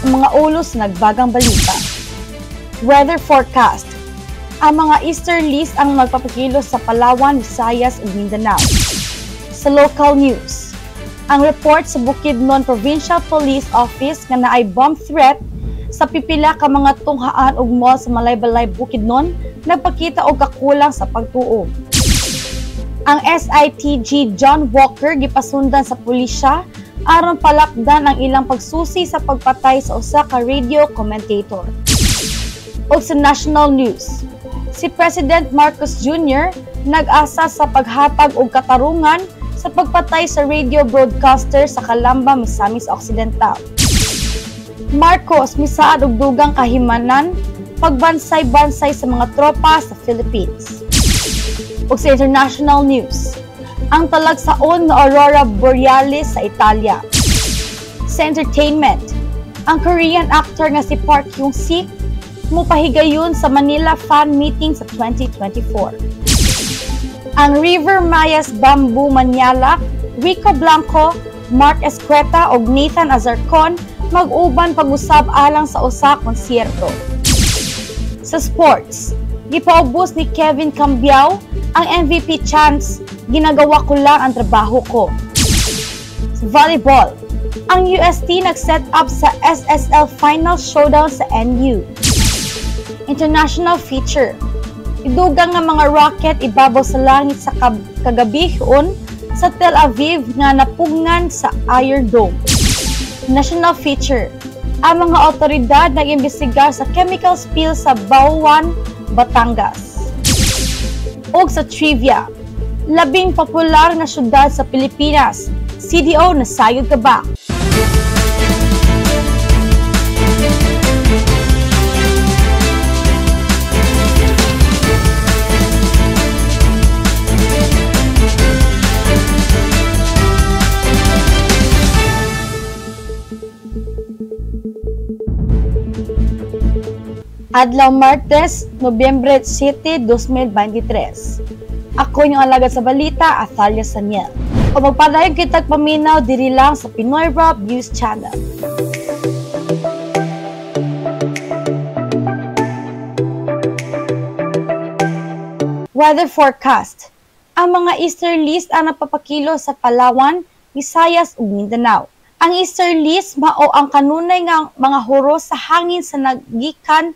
ang mga ulos sa nagbagang balita. Weather forecast. Ang mga easterlies ang magpapakilos sa Palawan, Visayas ug Mindanao. Sa local news, ang report sa Bukidnon Provincial Police Office nga naay bomb threat sa pipila ka mga tunghaan ug mall sa Malaybalay, Bukidnon nagpakita og kakulang sa pagtuo. Ang SITG John Walker gipasundan sa pulisya aron palakdan ang ilang pagsusi sa pagpatay sa usa ka radio commentator. Ug sa national news, si President Marcos Jr. nag-asa sa paghatag og katarungan sa pagpatay sa radio broadcaster sa Calamba, Misamis Occidental. Marcos misaad og dugang kahimanan pagbansay-bansay sa mga tropa sa Philippines. Ug sa international news, ang talagsaon nga Aurora Borealis sa Italia. Sa entertainment, ang Korean actor nga si Park Hyung-sik mupahigayon sa Manila fan meeting sa 2024. Ang River Mayas Bamboo Manyala, Rico Blanco, Mark Escueta ug Nathan Azarcon mag-uban pag-usab alang sa usa konsyerto. Sa sports, gipaubos ni Kevin Cambiao ang MVP chance, ginagawa ko lang ang trabaho ko. Sa volleyball, ang UST nag-set up sa SSL Final Showdown sa NU. International feature, idugang nga mga rocket ibabaw sa langit sa kagabihon sa Tel Aviv nga napugnan sa Iron Dome. National feature, ang mga otoridad nag-imbestigar sa chemical spill sa Bauan, Batangas. Og sa trivia, labing popular na syudad sa Pilipinas, CDO na sayod ka ba? Adlaw Martes, Nobyembre 7, 2023. Ako yung alagad sa balita, Athalia Saniel. O magpadayag kitag paminaw diri lang sa Pinoy Rap News Channel. Weather forecast. Ang mga easterlies ang napapakilo sa Palawan, Visayas ug Mindanao. Ang easterlies mao ang kanunay nga mga huros sa hangin sa nagikan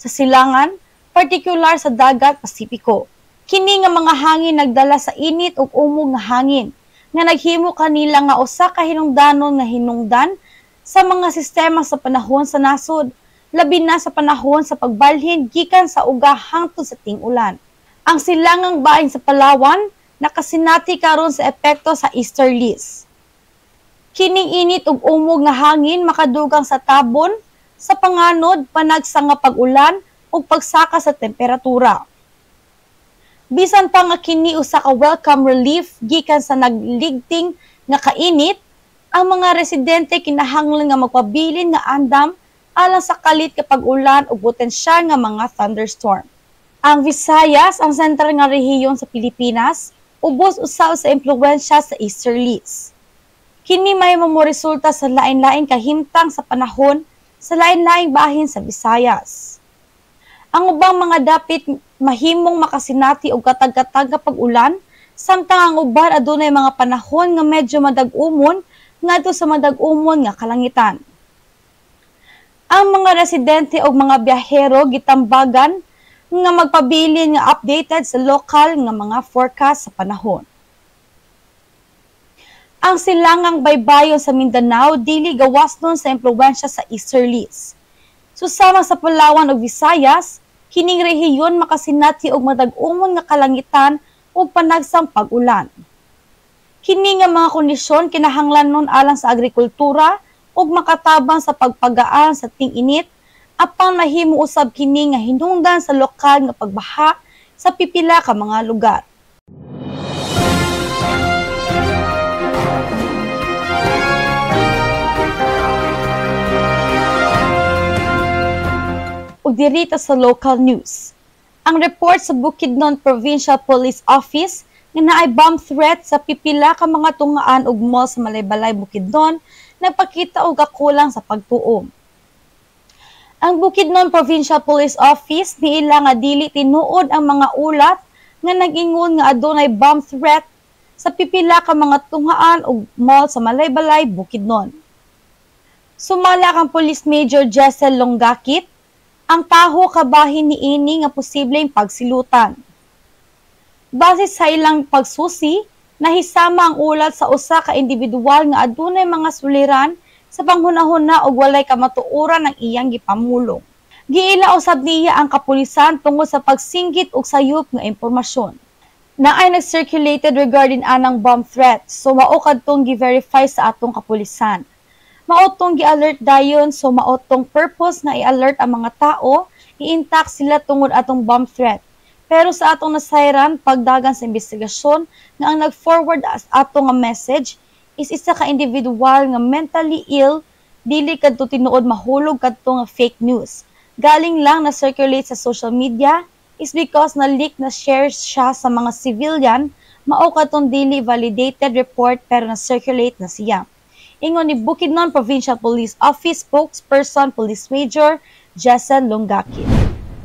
sa silangan, partikular sa dagat Pasipiko. Kini nga mga hangin nagdala sa init ug umog nga hangin nga naghimo kanila nga usa ka hinungdanon nga hinungdan sa mga sistema sa panahon sa nasod, labi na sa panahon sa pagbalhin gikan sa uga hangtod sa ting-ulan. Ang silangang bahin sa Palawan nakasinati karon sa epekto sa easterlies. Kining init ug umog nga hangin makadugang sa tabon sa panganod, panagsa nga pag-ulan o pagsaka sa temperatura. Bisan pa nga kini usa ka welcome relief gikan sa nagligting nga kainit, ang mga residente kinahanglan nga magpabilin nga andam alang sa kalit kapag ulan o potensyal nga mga thunderstorm. Ang Visayas, ang sentral nga rehiyon sa Pilipinas, ubos usaw sa impluwensya sa easterlies. Kini may resulta sa lain-laing kahimtang sa panahon sa lain-laing bahin sa Visayas. Ang ubang mga dapit mahimong makasinati og katag-katag kapag ulan, samtang ang uban adunay mga panahon nga medyo madag-umon ngadto sa madag-umon nga kalangitan. Ang mga residente og mga biyahero gitambagan nga magpabilin nga updated sa lokal nga mga forecast sa panahon. Ang silangang baybayon sa Mindanao dili gawas nun sa impluwensya sa easterlies. Susama sa Palawan ug Visayas, kining rehiyon makasinati og madag-umon nga kalangitan ug panagsang pag-ulan. Kini nga mga kondisyon kinahanglan nun alang sa agrikultura ug makatabang sa pagpagaan sa ting-init apan mahimo usab kini nga hinungdan sa lokal nga pagbaha sa pipila ka mga lugar. Ug dirita sa local news. Ang report sa Bukidnon Provincial Police Office nga naay bomb threat sa pipila ka mga tungaan ug mall sa Malaybalay, Bukidnon nagpakita og kakulang sa pagtuom. Ang Bukidnon Provincial Police Office niila nga dili tinuod ang mga ulat nga nag-ingon nga adunay bomb threat sa pipila ka mga tunghaan ug mall sa Malaybalay, Bukidnon. Sumala kang Police Major Jessel Longakit, ang taho kabahin niini nga posibleng pagsilutan. Base sa ilang pagsusi, nahisama ang ulat sa usa ka individual nga adunay mga suliran sa panghunahuna ug walay kamatuoran ang iyang gipamulong. Giila usab niya ang kapulisan tungod sa pagsinggit og sayop nga impormasyon. Naay nag-circulated regarding anang bomb threat, so mao kadtong gi-verify sa atong kapulisan. Mao tong gi-alert dayon, so mao tong purpose nga i-alert ang mga tao, i-intact sila tungod atong bomb threat. Pero sa atong nasayran pagdagan sa investigasyon nga ang nag-forward as atong nga message is isa ka individual nga mentally ill, dili kadto tinuod mahulog kadto nga fake news. Galing lang na circulate sa social media is because na-leak na shares siya sa mga civilian, mao kadtong dili validated report pero na-circulate na siya. Ingon ni Bukidnon Provincial Police Office spokesperson Police Major Jessel Longakit.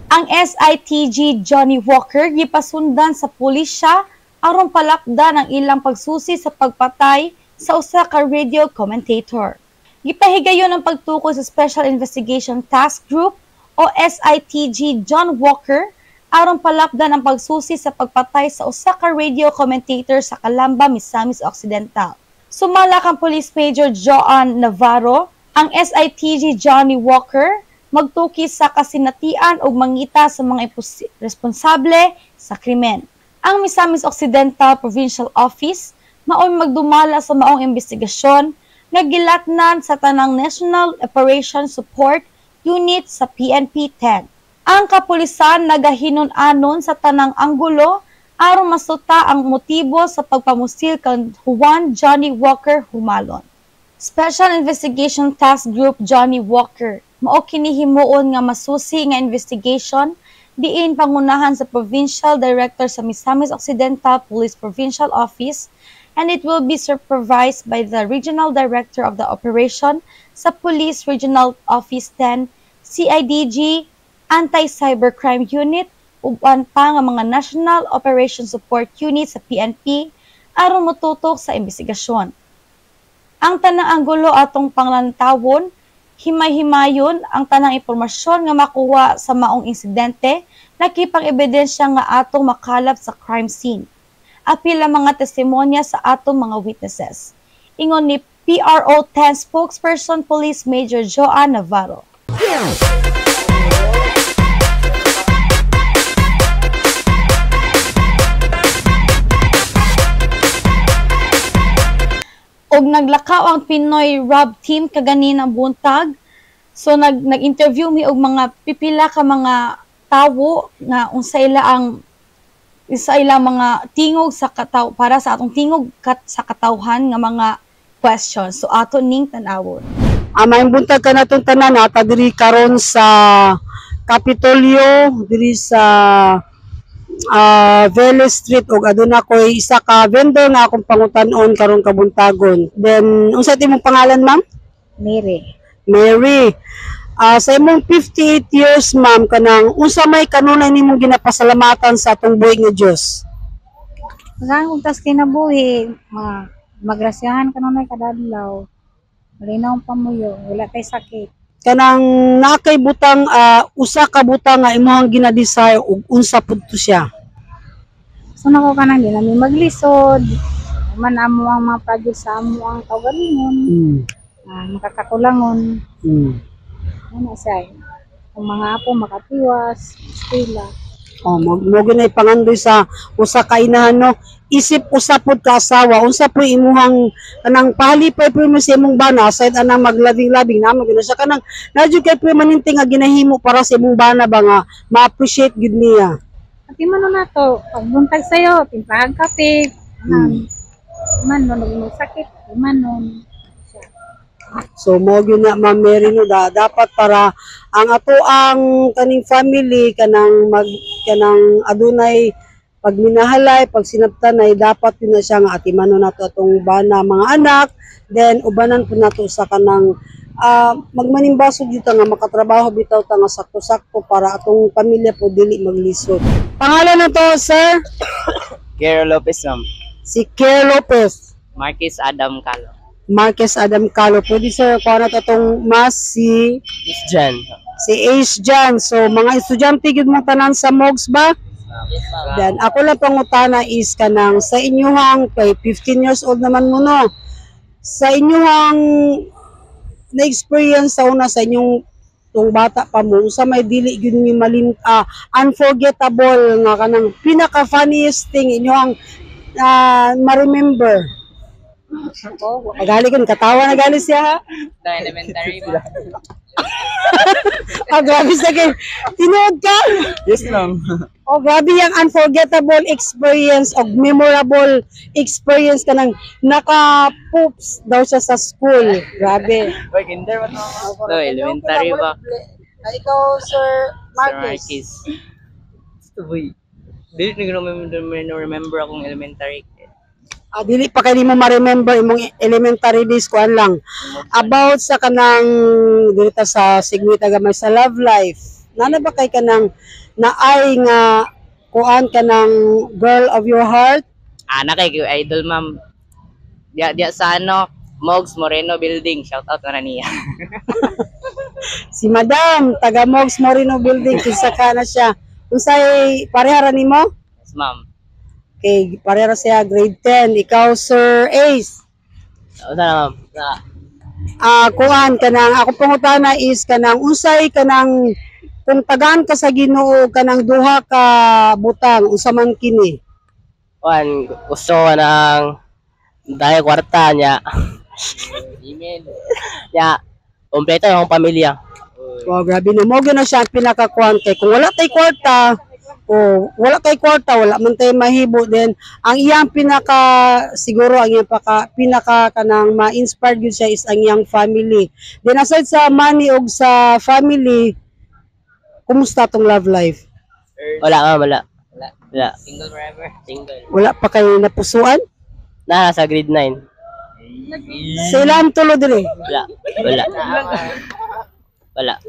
Ang SITG Johnny Walker gipasundan sa pulisya aron palakdan ang ilang pagsusi sa pagpatay sa usa ka radio commentator. Gipahigayon ang pagtukoy sa Special Investigation Task Group o SITG John Walker aron palakdan ang pagsusi sa pagpatay sa usa ka radio commentator sa Calamba, Misamis Occidental. Sumala kang Police Major Joan Navarro, ang SITG Johnny Walker magtuki sa kasinatian ug mangita sa mga responsable sa krimen. Ang Misamis Occidental Provincial Office mao'y magdumala sa maong investigasyon nga gilatnan sa tanang National Operation Support Unit sa PNP 10. Ang kapulisan nagahinon-anon sa tanang anggulo aron masuta ang motibo sa pagpamusil kan Juan Johnny Walker Humalon. Special Investigation Task Group Johnny Walker mao kini himuon nga masusi nga investigation diin pangunahan sa Provincial Director sa Misamis Occidental Police Provincial Office, and it will be supervised by the Regional Director of the Operation sa Police Regional Office 10, CIDG, Anti-Cybercrime Unit, uban pa nga mga National Operation Support Unit sa PNP aron motutok sa investigasyon. Ang tanang anggulo atong panglantawon, himay-himayon ang tanang impormasyon nga makuha sa maong insidente, nakipang-ebidensya nga atong makalap sa crime scene. Apil ang mga testimonya sa atong mga witnesses. Ingon ni PRO 10 spokesperson Police Major Joan Navarro. Og naglakaw ang Pinoy Rob Team kaganina buntag. So nag-interview mi og mga pipila ka mga tawo nga unsa ila mga tingog sa kataw para sa atong tingog sa katawhan nga mga questions. So ato ning tan-awon. May buntag ka natong tanan ata diri karon sa Kapitolyo diri sa Vélez Street ug aduna ko'y isa ka vendor nga akong pangutan-on karon kabuntagon. Then unsa imong pangalan, ma'am? Mary. Mary. Sa imong 58 years, ma'am, kanang unsa may kanunay nimong ginapasalamatan sa atong buhi nga Dios? Magang tas kinabuhi, magrasyahan kanunay kada adlaw. Malinaw ang pamuyo, wala tay sakit. Kanang nakay butang usa ka butang nga imong ginadesire ug unsa pud to siya? So nako kanang di namin maglisod. Man amo ang mga project sa amo ang kaugalingon. Makakakulangon. Ano siya? Kung mga apo makatiwas, estila. Mo ginay pangandoy sa usa ka inahan, no? Isip usapod ka asawa, unsa po imuhang kanang pahalipay po mo sa imong bana, aside anang maglabing-labing namo gina siya kanang nadyo kay po maninting nga ginahimo para sa imong bana ba nga ma-appreciate gid niya. At imano na to, pagbuntag sa'yo, timplahan kape, man no sakit, imanon. So mo gyud na Ma'am Mary, no, dapat para ang ato ang kaning family kanang kanang adunay pagminahalay, pagsinabtanay, dapat yun na siya nga atimanon nato atong bana mga anak, then ubanan po nato sa kanang magmanimbasod dito nga makatrabaho bitaw ta nga sakto-sakto para atong pamilya po dili maglisod. Pangalan na to, sir? Gero Lopez, ma'am. Si Kier Lopez. Marquis Adam Calo. Marquez Adam Calo. Pwede sir, kuha na itong mas si Jan. Ace Jan. So, mga estudyante yun mong tanan sa MOGS ba? Then, ako lang pangutana is kanang sa inyuhang, kay 15 years old naman mo no, sa inyuhang na-experience sa una sa inyong tung bata pa mo, sa may dili yun yung unforgettable nga kanang pinaka-funniest thing inyuhang ma-remember. Gali ko, katawa na gali siya ha? Sa elementary ba? Grabe sa akin. Tinood ka? Yes, ma'am. Grabe yung unforgettable experience o memorable experience ka nang naka-poops daw siya sa school. Grabe. Wait, kinder ba ito? No, elementary ba? Ikaw, Sir Marquis. Ito boy. Dili na remember akong elementary. Dili pa kayo mo ma-remember imong elementary days kuan lang. About sa kanang dito sa Sigwita gamay sa love life. Nana ba kay kanang naay nga kuan kanang girl of your heart? Kay idol, ma'am. Dia sa Mogs Moreno Building. Shout out na niya. Si Madam, taga Mogs Moreno Building, kisa ka na siya. Unsay parehara nimo? Yes, ma'am. Okay, parehara siya grade 10. Ikaw, Sir Ace. Ma'am. Kuan kanang ako pangutana is kanang unsay kanang kung tagaan ka sa Ginoo kanang duha ka butang unsa man kini? Juan, gusto ko ng dahil kwarta niya. Email. Ya, kompleto yung pamilya. Wow, grabe no. Mo na siya ang pinakakuan kay kung wala tay kwarta, wala kay kwarta, wala man tay mahibo din. Ang iyang siguro ang iyang pinaka kanang ma-inspired yun siya is ang iyang family. Then aside sa money og sa family, kumusta tong love life? Wala. Single forever. Single. Wala pa kayo napusuan? Nasa grade 9. Sa ilang tulo dire? Wala.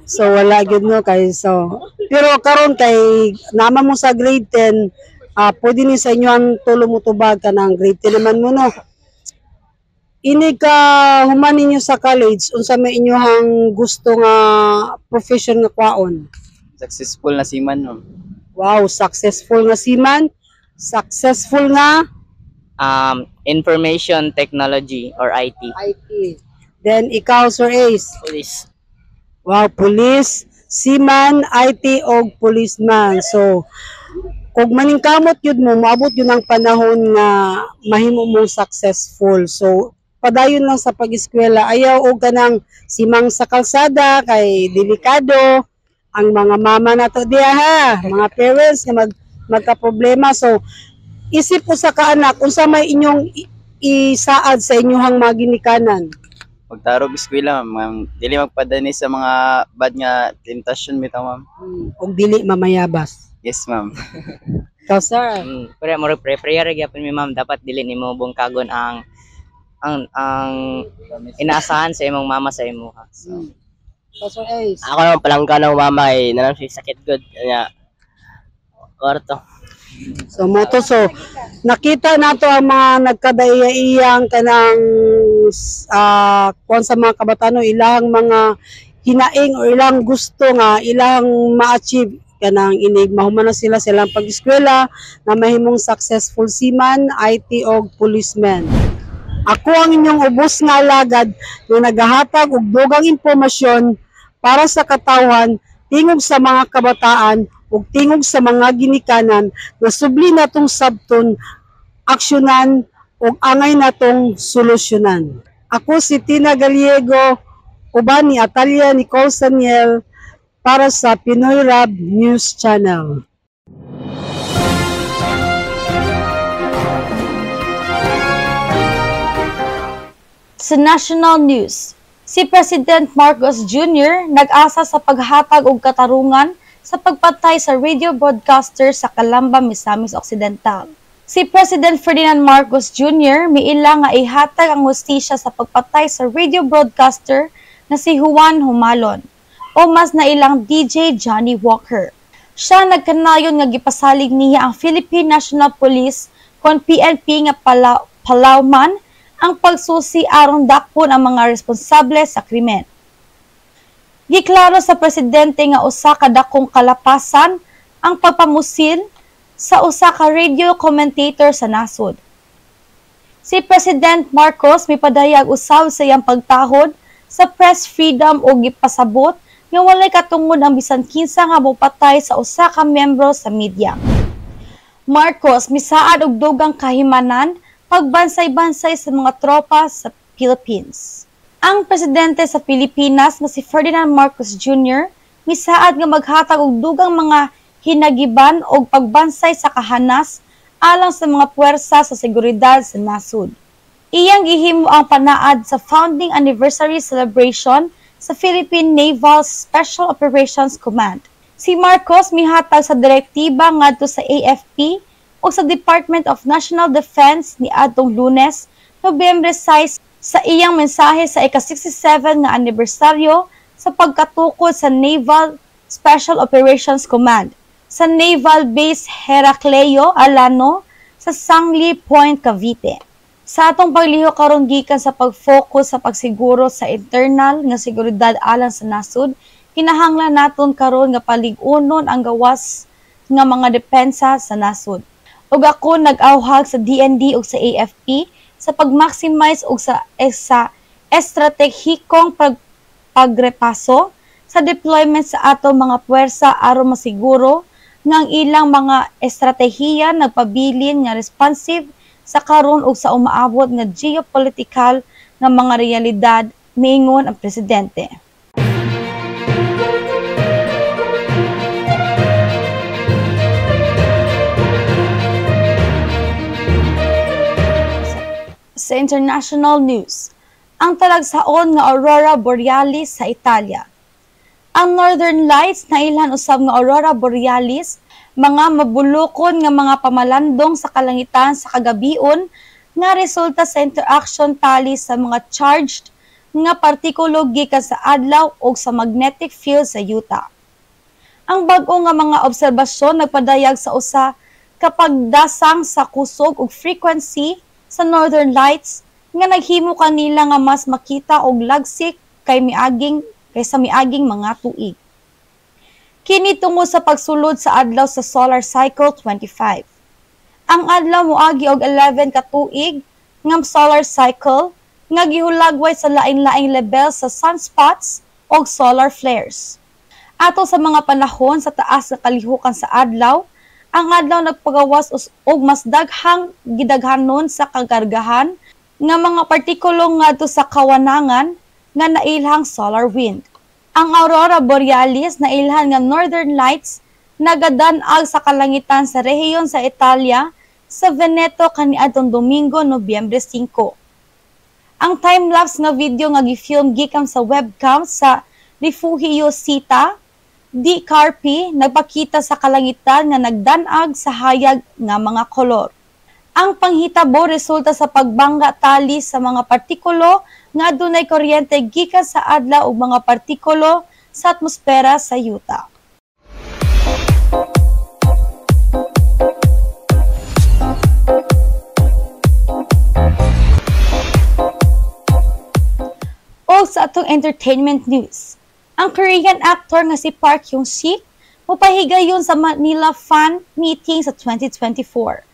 So wala gyud no kay so. Pero karon kay nama mo sa grade 10, pwede ni sa inyo ang tulo mo tubag ka ng grade 10 naman mo no. Ini ka human ninyo sa college, unsa may inyohang gusto nga profession nga kwaon? Successful na seaman, no? Wow, successful nga seaman, successful nga Information technology or IT. IT. Then ikaw, Sir Ace. Police. Wow, police, seaman, IT o policeman. So, kung maningkamot yun mo, maabot yun ang panahon nga mahimo mong successful. So, padayon lang sa pag-eskwela. Ayaw o ganang simang sa kalsada, kay delikado. Ang mga mama na to diya ha, mga parents na magka-problema. So, isip po sa kaanak, kung sa may inyong isaad sa inyong mga ginikanan. Magtarog eskwela, ma'am. Dili magpadani sa mga bad nga temptation bitaw, ma'am. Kung dili mamayabas. Yes, ma'am. Ikaw, sir. Pero mo prayer gyapon mi, ma'am, dapat dili nimo bungkagon ang inaasahan sa imong mama sa imo. Ikaw, Sir Ace. Ako naman palangga ng mama ay nanang sakit good kanya. Orto. So nakita nato ang mga nagkadaya-iyang kanang kuan sa mga kabatano ilang mga hinaing o ilang gusto nga ilang ma-achieve kanang inig mahuman na sila silang pag-eskwela na mahimong successful seaman, IT o policeman. Ako ang inyong ubos nga alagad na naghahatag og dugang impormasyon para sa katawan tingog sa mga kabataan ug tingog sa mga ginikanan na subli natong sabton aksyonan ug angay natong solusyonan. Ako si Tina Gallego, uban ni Atalia Nicole Saniel para sa Pinoy Rab News Channel. Sa national news, si President Marcos Jr. nag-asa sa paghatag og katarungan sa pagpatay sa radio broadcaster sa Calamba, Misamis Occidental. Si President Ferdinand Marcos Jr. miila nga ihatag ang hustisya sa pagpatay sa radio broadcaster na si Juan Humalon o mas nailang DJ Johnny Walker. Siya nagkanayon nga gipasalig niya ang Philippine National Police kon PNP nga palawman ang pagsusi aron dakpon ang mga responsable sa krimen. Giklaro sa presidente nga usa ka dakong kalapasan ang pagpamusil sa usa ka radio commentator sa nasod. Si President Marcos mipadayag usab sa iyang pagtahod sa press freedom o gipasabot nga walay katungod ang bisan kinsa nga mopatay sa usa ka miyembro sa media. Marcos misaad og dugang kahimanan pagbansay-bansay sa mga tropa sa Philippines. Ang presidente sa Pilipinas nga si Ferdinand Marcos Jr. misaad nga maghatag og dugang mga hinagiban og pagbansay sa kahanas alang sa mga puwersa sa seguridad sa nasud. Iyang gihimo ang panaad sa founding anniversary celebration sa Philippine Naval Special Operations Command. Si Marcos mihatag sa direktiba ngadto sa AFP o sa Department of National Defense ni adtong Lunes, Nobyembre 6 sa iyang mensahe sa ika-67 nga anibersaryo sa pagkatukod sa Naval Special Operations Command sa Naval Base Heracleo Alano sa Sangli Point, Cavite. Sa atong pagliho karon gikan sa pag-focus sa pagsiguro sa internal nga seguridad alang sa nasud, kinahanglan naton karon nga palig-unon ang gawas nga mga depensa sa nasud. Ug ako nag-awhag sa DND ug sa AFP sa pag-maximize ug sa estratehikong pagrepaso sa deployment sa atong mga puwersa aron masiguro nga ang ilang mga estratehiya nagpabilin nga responsive sa karon ug sa umaabot nga geopolitical nga mga realidad, miingon ang presidente. Sa international news, ang talagsaon nga Aurora Borealis sa Italia. Ang Northern Lights na ilhan usab nga Aurora Borealis, mga mabulokon nga mga pamalandong sa kalangitan sa kagabion nga resulta sa interaction tali sa mga charged nga partikulo gikan sa adlaw o sa magnetic field sa Utah. Ang bag-o nga mga obserbasyon nagpadayag sa usa ka pagdasang sa kusog ug frequency sa Northern Lights nga naghimo kanila nga mas makita og lagsik kaysa miaging mga tuig. Kini tungod sa pagsulod sa adlaw sa solar cycle 25. Ang adlaw moagi og 11 ka tuig nga solar cycle nga gihulagway sa lain-laing level sa sunspots o solar flares. Ato sa mga panahon sa taas nga kalihukan sa adlaw, ang adlaw nagpagawas og mas daghang gidaghanon sa kagargahan nga mga partikulo ngadto sa kawanangan nga nailhang solar wind. Ang Aurora Borealis na ilhan nga Northern Lights nagadan-ag sa kalangitan sa rehiyon sa Italia sa Veneto kaniadtong Domingo, Nobyembre 5. Ang time-lapse nga video nga gifilm gikan sa webcam sa Refugio Sita di Carpi nagpakita sa kalangitan nga nagdan-ag sa hayag nga mga kolor. Ang panghitabo resulta sa pagbangga tali sa mga partikulo nga adunay kuryente gikan sa adlaw ug mga partikulo sa atmosfera sa Utah. O sa atong entertainment news, ang Korean actor nga si Park Hyung-sik mopahigayon sa Manila fan meeting sa 2024.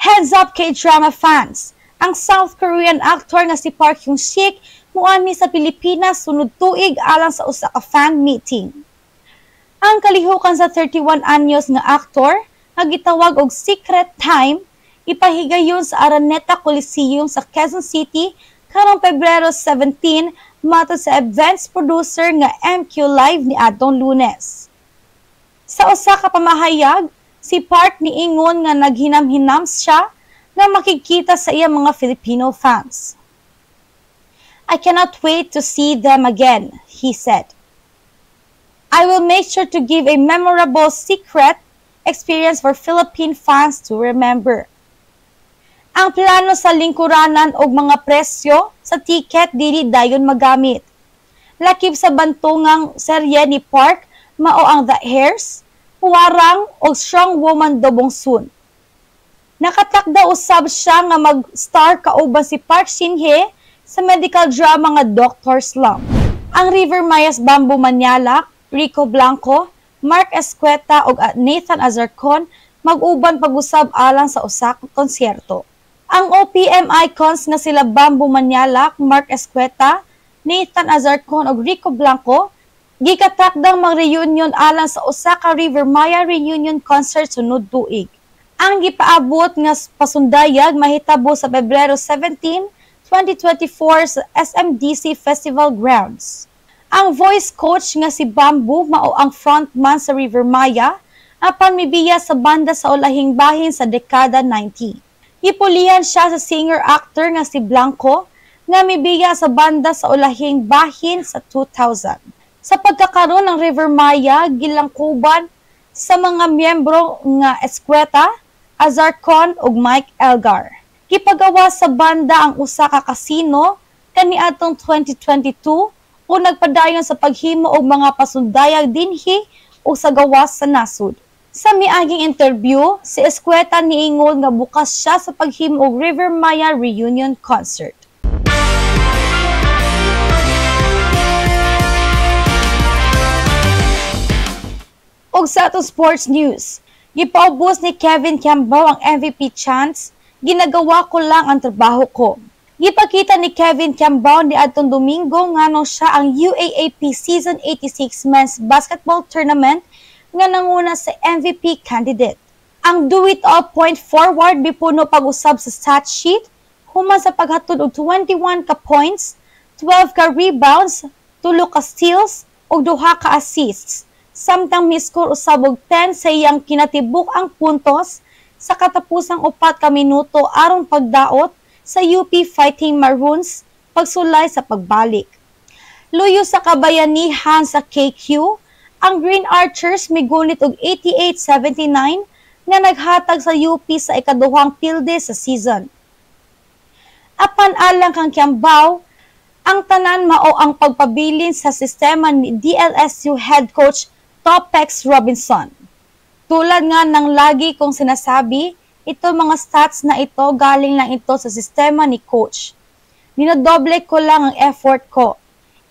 Heads up K-drama fans! Ang South Korean actor nga si Park Hyung-sik muani sa Pilipinas sunod tuig alang sa usa ka fan meeting. Ang kalihukan sa 31 anyos nga aktor nga gitawag og Secret Time ipahigayon sa Araneta Coliseum sa Quezon City karong Pebrero 17 matod sa events producer nga MQ Live ni adtong Lunes. Sa usa ka pamahayag, si Park niingon nga naghinam-hinam siya na makikita sa iyang mga Filipino fans. I cannot wait to see them again, he said. I will make sure to give a memorable secret experience for Philippine fans to remember. Ang plano sa lingkuranan og mga presyo sa ticket dili dayon magamit. Lakip sa bantungang serye ni Park, mao ang The Heirs, Huwarang o Strong Woman Do Bong Soon. Nakatakda usab siya nga mag-star kauban si Park Shin-hye sa medical drama nga Dr. Slump. Ang River Mayas Bamboo Manyalak, Rico Blanco, Mark Escueta ug Nathan Azarcon mag-uban pag-usab alang sa usa ka konsyerto. Ang OPM icons nga sila Bamboo Manyalak, Mark Escueta, Nathan Azarcon ug Rico Blanco gikatakdang mag-reunion alang sa usa ka River Maya reunion concert sunod tuig. Ang gipaabot nga pasundayag mahitabo sa Pebrero 17, 2024 sa SMDC Festival Grounds. Ang voice coach nga si Bamboo mao ang frontman sa River Maya apan mibiya sa banda sa ulahing bahin sa dekada 90. Gipulihan siya sa singer-actor nga si Blanco nga mibiya sa banda sa ulahing bahin sa 2000. Sa pagkakaroon ng River Maya, gilangkuban sa mga miyembro nga Escueta, Azarcon ug Mike Elgar. Gipagawa sa banda ang usa ka kasino kaniadtong 2022 o nagpadayon sa paghimo og mga pasundayag dinhi o sa gawas sa nasud. Sa miaging interview, si Escueta niingon nga bukas siya sa paghimo og River Maya reunion concert. Og sa atong sports news, gipaubos ni Kevin Kiambao ang MVP chance, ginagawa ko lang ang trabaho ko. Gipakita ni Kevin Kiambao ni adtong Domingo nganong siya ang UAAP Season 86 Men's Basketball Tournament nga nanguna sa MVP candidate. Ang do-it-all point forward bipuno pag-usab sa stat sheet, human sa paghatod og 21 ka points, 12 ka rebounds, 3 ka steals ug 2 ka assists. Samtang miscore usab og 10 sa iyang kinatibuk ang puntos sa katapusang 4 ka minuto aron pagdaot sa UP Fighting Maroons pagsulay sa pagbalik. Luyo sa kabayanihan sa KQ, ang Green Archers migunit og 88-79 nga naghatag sa UP sa ikaduhang pilde sa season. Apan alang kang Kiambao, ang tanan mao ang pagpabilin sa sistema ni DLSU head coach Topex Robinson. Tulad nga ng lagi kong sinasabi, ito mga stats na ito galing lang ito sa sistema ni coach. Dinodoble ko lang ang effort ko.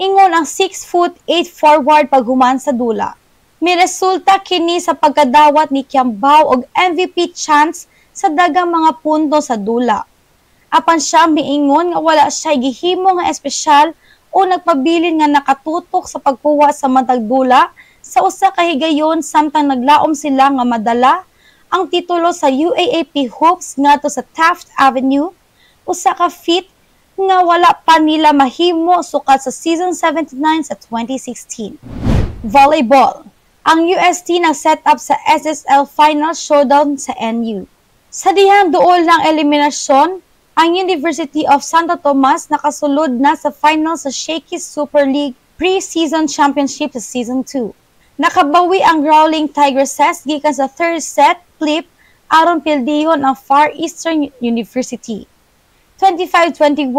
Ingon ang 6'8" forward paghuman sa dula. May resulta kini sa pagkadawat ni Kiambao og MVP chance sa dagang mga punto sa dula. Apan siya miingon nga wala siya gihimo nga espesyal o nagpabilin nga nakatutok sa pagkuha sa matag dula sa usa ka higayon samtang naglaom sila nga madala ang titulo sa UAAP Hoops ngadto sa Taft Avenue, usa ka feat nga wala pa nila mahimo sukat sa season 79 sa 2016. Volleyball. Ang UST nag-set up sa SSL Final Showdown sa NU. Sa dihang duol ng eliminasyon, ang University of Santo Tomas nakasulod na sa final sa Shakey's Super League Pre-Season Championship sa Season 2. Nakabawi ang Growling Tigresses gikan sa third set flip aron pildihon ang Far Eastern University. 25-21,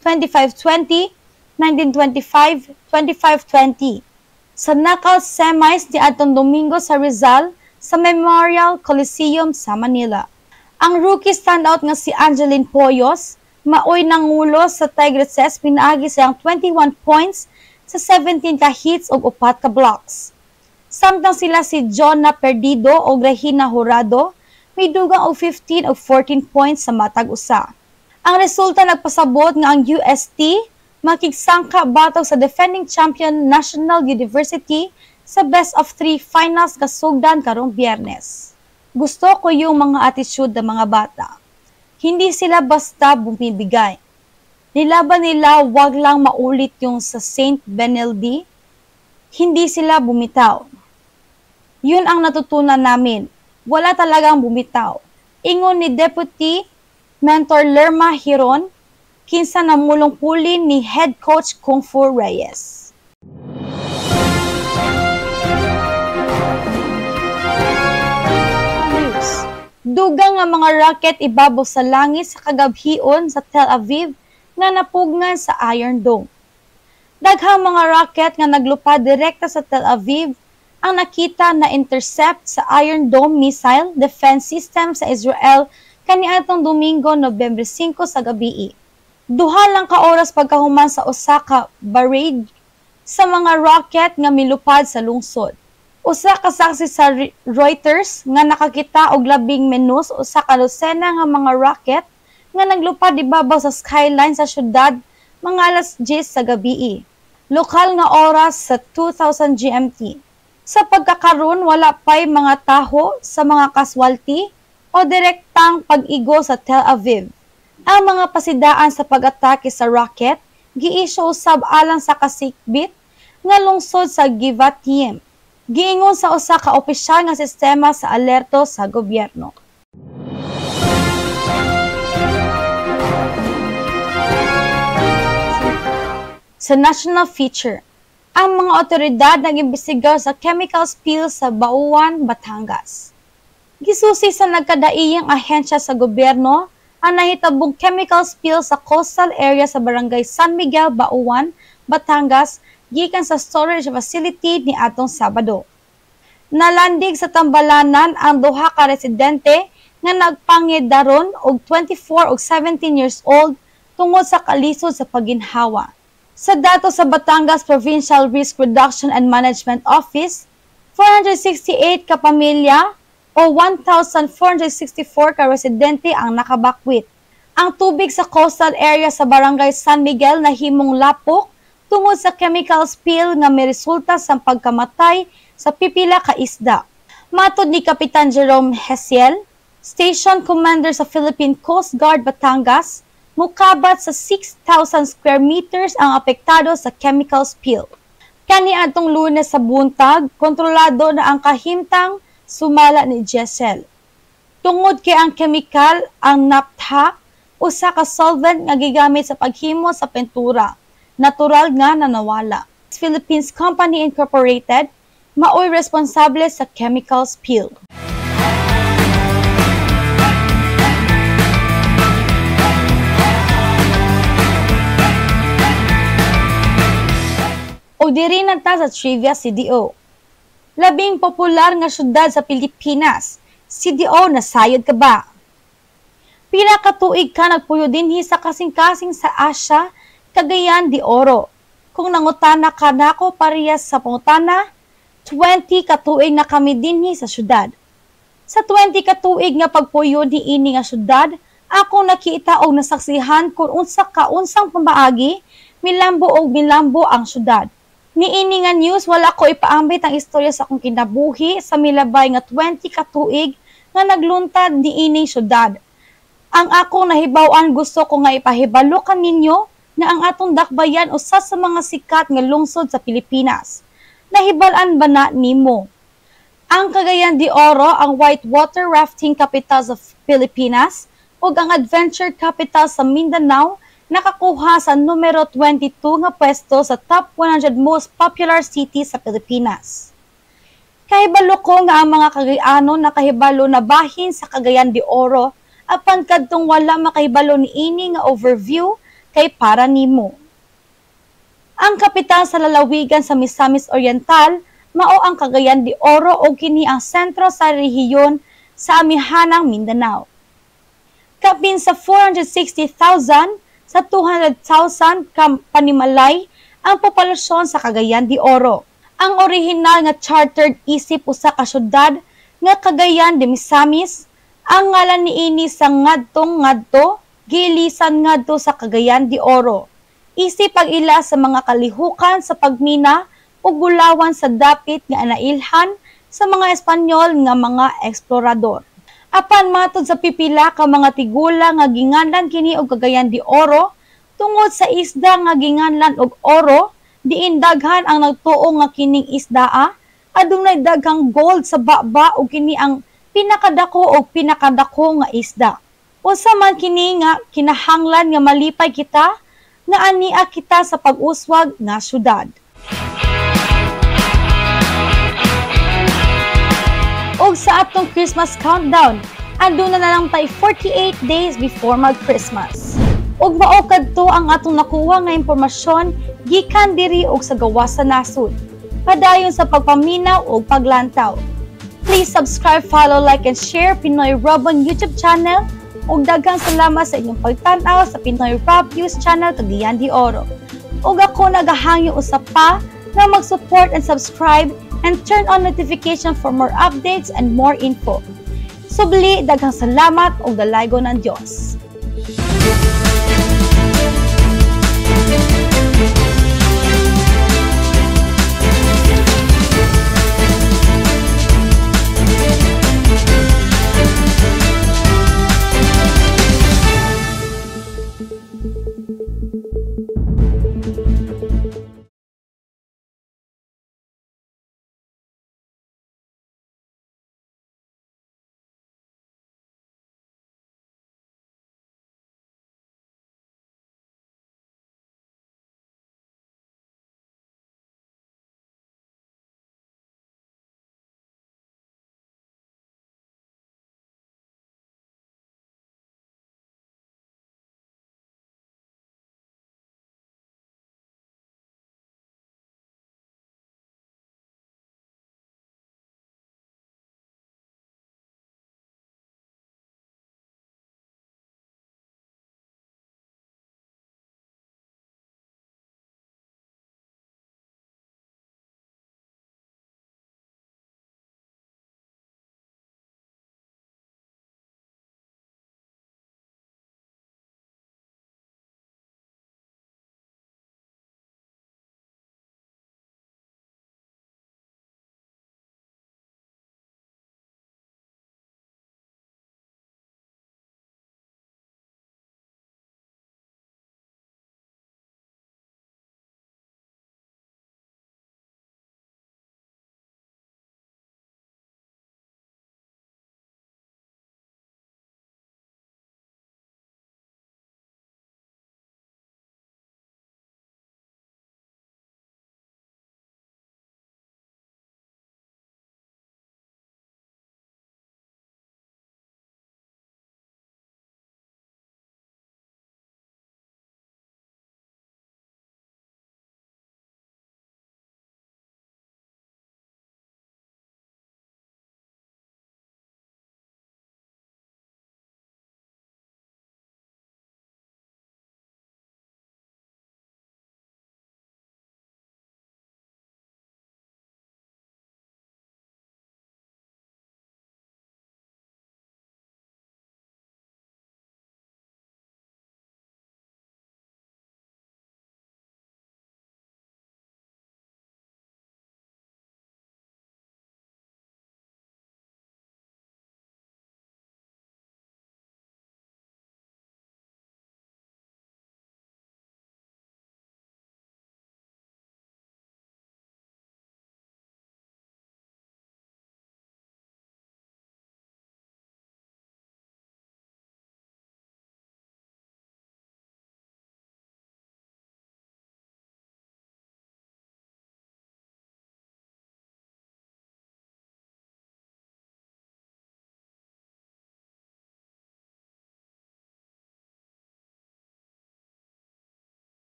25-20, 19-25, 25-20. Sa knockout semis ni adtong Domingo sa Rizal sa Memorial Coliseum sa Manila. Ang rookie standout nga si Angeline Poyos, maoy nangulo sa Tigresses pinaagi siyang 21 points sa 17 ka hits ug 4 ka blocks. Samtang sila si Jonna Perdido o Regina Jurado, may dugang og 15 o 14 points sa matag usa. Ang resulta nagpasabot nga ang UST makigsangka batok sa defending champion National University sa best of 3 finals kasugdan karong Biyernes. Gusto ko yung mga attitude ng mga bata. Hindi sila basta bumibigay. Nilaban nila wag lang maulit yung sa St. Benilde. Hindi sila bumitaw. Yun ang natutunan namin. Wala talagang bumitaw. Ingon ni Deputy Mentor Lerma Hiron, kinsa namulong pulin ni Head Coach Kung Fu Reyes. News. Dugang nga mga rocket ibabaw sa langit sa kagabhion sa Tel Aviv nga napugngan sa Iron Dome. Daghang mga rocket nga naglupad direkta sa Tel Aviv ang nakita na intercept sa Iron Dome missile defense system sa Israel kaniadtong Domingo, Nobyembre 5 sa gabi. Duha lang ka oras pagkahuman sa usa ka barrage sa mga rocket nga milupad sa lungsod. Usa ka saksi sa Reuters nga nakakita og labing menos usa ka dosena nga mga rocket nga naglupad ibabaw sa skyline sa syudad mga alas 10 sa gabi. Lokal nga oras sa 2000 GMT. Sa pagkakaroon, wala pa'y mga taho sa mga casualty o direktang pag-igo sa Tel Aviv. Ang mga pasidaan sa pag-atake sa rocket, giisyo usab alang sa kasikbit nga lungsod sa Givatayim. Giingon sa usa ka opisyal nga sistema sa alerto sa gobyerno. Sa national feature, ang mga otoridad nag-imbestigar sa chemical spill sa Bauan, Batangas. Gisusi sa nagkadaiyang ahensya sa gobyerno ang nahitabong chemical spill sa coastal area sa barangay San Miguel, Bauan, Batangas, gikan sa storage facility ni atong Sabado. Nalandig sa tambalanan ang duha ka residente nga nagpangyedaron og 24 ug 17 years old tungod sa kalisod sa paginhawa. Sa dato sa Batangas Provincial Risk Reduction and Management Office, 468 ka pamilya o 1,464 ka residente ang nakabakwit. Ang tubig sa coastal area sa barangay San Miguel nahimong lapok tungod sa chemical spill nga may resulta sa pagkamatay sa pipila ka isda. Matod ni Kapitan Jerome Hesiel, Station Commander sa Philippine Coast Guard Batangas, mukabat sa 6,000 square meters ang apektado sa chemical spill. Kaniadtong Lunes sa buntag, kontrolado na ang kahimtang sumala ni Jessel. Tungod kay ang chemical, ang naphtha, usa ka solvent nga gigamit sa paghimo sa pintura, natural nga nanawala. Philippines Company Incorporated, maoy responsable sa chemical spill. O diri na ta sa Trivia CDO. Labing popular nga syudad sa Pilipinas, CDO nasayod ka ba? Pila ka tuig ka nagpuyo dinhi sa kasing-kasing sa Asia, Cagayan de Oro. Kung nangutana ka nako parehas sa pangutana, 20 ka tuig na kami dinhi sa syudad. Sa 20 ka tuig nga pagpuyo ni ini nga syudad, ako nakita og nasaksihan kung unsang pamaagi milambo og milambo ang syudad. Niini nga news, wala ko ipaambit ang istorya sa akong kinabuhi sa milabay nga 20 ka tuig nga nagluntad niini syudad. Ang akong nahibaw-an gusto ko nga ipahibalo kaninyo na ang atong dakbayan usa sa mga sikat nga lungsod sa Pilipinas. Nahibal-an ba na nimo? Ang Cagayan de Oro ang whitewater rafting capital sa Pilipinas ug ang adventure capital sa Mindanao nakakuha sa numero 22 nga pwesto sa top 100 most popular cities sa Pilipinas. Kahibalo ko nga ang mga Cagayano nakahibalo na bahin sa Cagayan de Oro apan kadtong wala makahibalo ni ini nga overview kay para nimo. Ang kapital sa lalawigan sa Misamis Oriental mao ang Cagayan de Oro o kini ang sentro sa rehiyon sa amihanang Mindanao. Kapin sa 460,000 sa 200,000 panimalay ang populasyon sa Cagayan de Oro. Ang orihinal nga chartered isip usa ka syudad nga Cagayan de Misamis, ang ngalan niini sa ngadtong-ngadto gilisan ngadto sa Cagayan de Oro. Isip pag-ila sa mga kalihukan sa pagmina ug gulawan sa dapit nga nailhan sa mga Espanyol nga mga eksplorador. Apan matod sa pipila ka mga tigula nga ginganlan kini og Cagayan de Oro tungod sa isda nga ginganlan og oro, diin daghan ang nagtuo nga kining isdaa adunay daghang gold sa baba ug kini ang pinakadako nga isda. Unsa man kini nga kinahanglan nga malipay kita nga ania kita sa pag-uswag nga syudad. Og sa atong Christmas countdown, andun na lang tayo 48 days before mag-Christmas. Og mao kadto ang atong nakuha nga impormasyon gikan diri og sa gawas sa nasud. Padayon sa pagpaminaw ug paglantaw. Please subscribe, follow, like, and share Pinoy Robon YouTube channel. Ug daghang salamat sa inyong pagtan-aw sa Pinoy Rob News channel Cagayan de Oro. Ug ako nagahangyo usap pa na mag-support and subscribe and turn on notification for more updates and more info. Subli, daghang salamat ug dalaygon ng Dios.